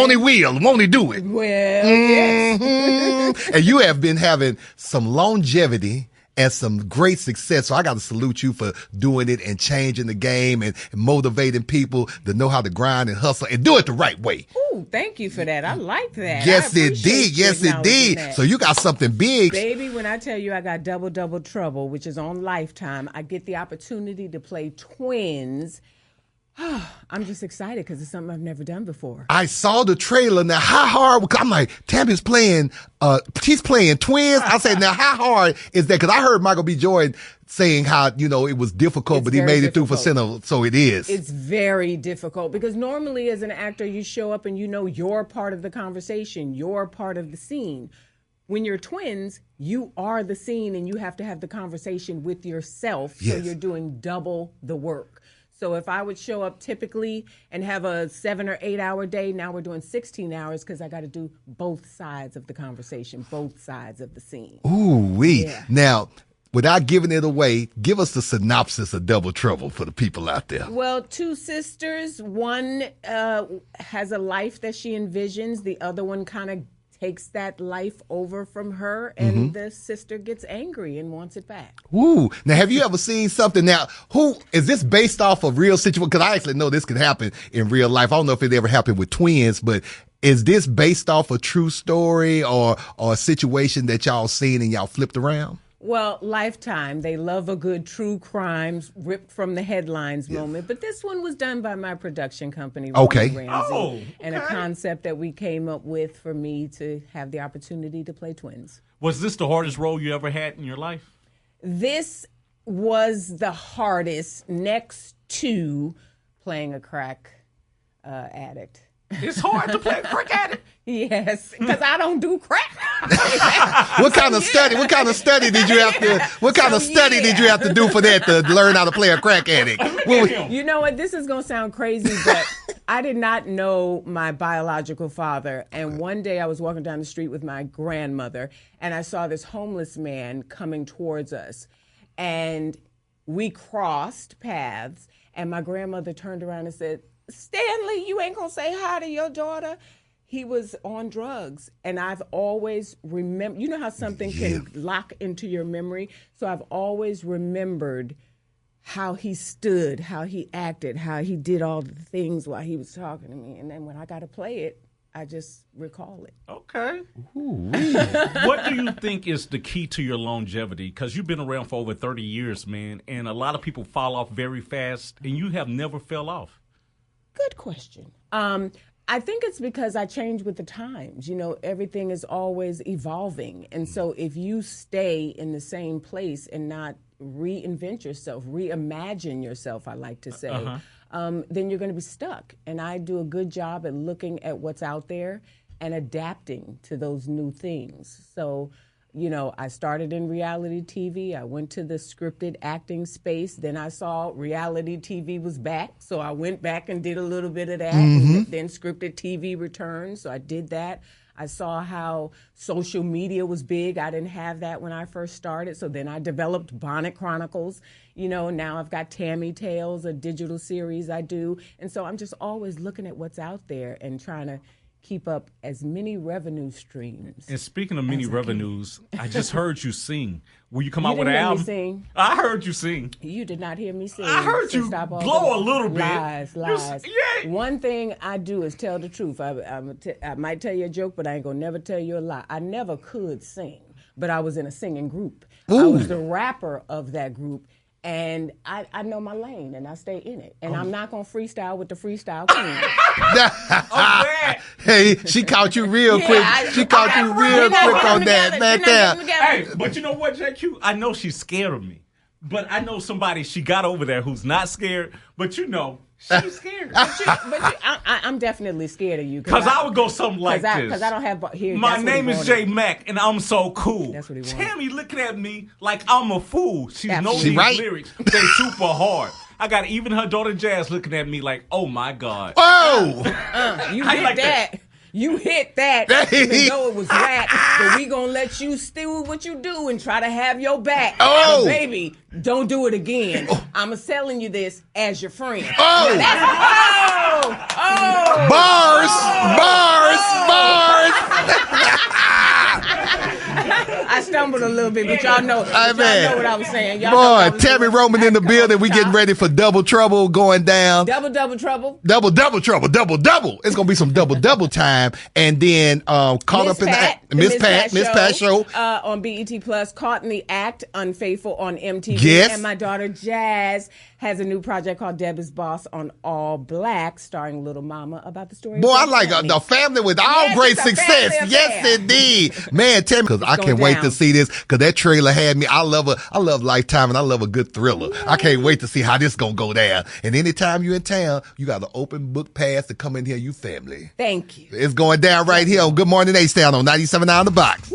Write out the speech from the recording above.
Won't he do it? Well, yes. And you have been having some longevity and some great success. So I got to salute you for doing it and changing the game and motivating people to know how to grind and hustle and do it the right way. Ooh, thank you for that. I like that. Yes, it did. Yes, it did. That. So you got something big. Baby, when I tell you I got Double Trouble, which is on Lifetime, I get the opportunity to play twins. I'm just excited because it's something I've never done before. I saw the trailer. Now, how hard? I'm like, Tami's playing, she's playing twins. I said, now, how hard is that? Because I heard Michael B. Jordan saying how, it was difficult, but he made it through for center. So it is. It's very difficult because normally as an actor, you show up and you're part of the conversation. You're part of the scene. When you're twins, you are the scene and you have to have the conversation with yourself. Yes. So you're doing double the work. So if I would show up typically and have a 7 or 8 hour day, now we're doing 16 hours because I got to do both sides of the conversation, both sides of the scene. Ooh-wee. Yeah. Now, without giving it away, give us the synopsis of Double Trouble for the people out there. Well, two sisters, one has a life that she envisions. The other one kind of takes that life over from her, and the sister gets angry and wants it back. Ooh. Now, have you ever seen something? Now, who is this based off of real situation? Because I actually know this could happen in real life. I don't know if it ever happened with twins, but is this based off a true story or a situation that y'all seen and y'all flipped around? Well, Lifetime, they love a good true crimes, ripped from the headlines moment. But this one was done by my production company, Okay. Ramsey, and a concept that we came up with for me to have the opportunity to play twins. Was this the hardest role you ever had in your life? This was the hardest next to playing a crack addict. It's hard to play a crack addict. Yes, because I don't do crack. What kind of study? What kind of study did you have to? What kind of study did you have to do for that to learn how to play a crack addict? You know what? This is gonna sound crazy, but I did not know my biological father. And one day I was walking down the street with my grandmother, and I saw this homeless man coming towards us, and we crossed paths. And my grandmother turned around and said, "Stanley, you ain't gonna say hi to your daughter?" He was on drugs, and I've always remembered, you know how something can lock into your memory? So I've always remembered how he stood, how he acted, how he did all the things while he was talking to me. And then when I got to play it, I just recall it. Okay. What do you think is the key to your longevity? Because you've been around for over 30 years, man, and a lot of people fall off very fast, and you have never fell off. Good question. I think it's because I change with the times. Everything is always evolving. And so if you stay in the same place and not reinvent yourself, reimagine yourself, I like to say, then you're going to be stuck. And I do a good job at looking at what's out there and adapting to those new things. So, I started in reality TV. I went to the scripted acting space. Then I saw reality TV was back. So I went back and did a little bit of that. And then scripted TV returned. So I did that. I saw how social media was big. I didn't have that when I first started. So then I developed Bonnet Chronicles. Now I've got Tammy Tales, a digital series I do. And so I'm just always looking at what's out there and trying to keep up as many revenue streams. And speaking of many revenues, I just heard you sing. Will you come out with an hear album? Me sing. I heard you sing. You did not hear me sing. I heard you blow a little bit. Lies. One thing I do is tell the truth. I might tell you a joke, but I ain't gonna never tell you a lie. I never could sing, but I was in a singing group. I was the rapper of that group. And I know my lane, and I stay in it. And I'm not going to freestyle with the freestyle queen. Hey, she caught you real quick. She caught you real quick on that. Back there. Hey, but you know what, JQ? I know she's scared of me. But I know somebody she got over there who's not scared. But she's scared. I'm definitely scared of you. Because I would go something like this. Because I don't have here. My name is J Mac, and I'm so cool. That's what he wanted. Tammy looking at me like I'm a fool. She knows these right? lyrics. They super hard. I got even her daughter Jazz looking at me like, oh my God. Oh! You did like that. You hit that, even though it was whack, but we gonna let you do what you do and try to have your back. Oh. But baby, don't do it again. I'm selling you this as your friend. Oh. Bars. I stumbled a little bit, but y'all know what I was saying. Y'all Boy, Tami Roman in the building. We getting ready for double trouble going down. Double trouble. Double trouble. It's gonna be some double time. And then caught up in the Miss Pat show on BET Plus. Caught in the Act, Unfaithful on MTV. Yes. And my daughter Jazz has a new project called Deborah's Boss on All Black, starring Little Mama, about the story. Boy, I like the family with all great success. Yes, indeed, man. Tell me, because I can't wait to see this. Because that trailer had me. I love Lifetime, and I love a good thriller. I can't wait to see how this gonna go down. And anytime you're in town, you got an open book pass to come in here. You family. Thank you. It's going down right here on Good Morning H-Town on 97.9 The Box.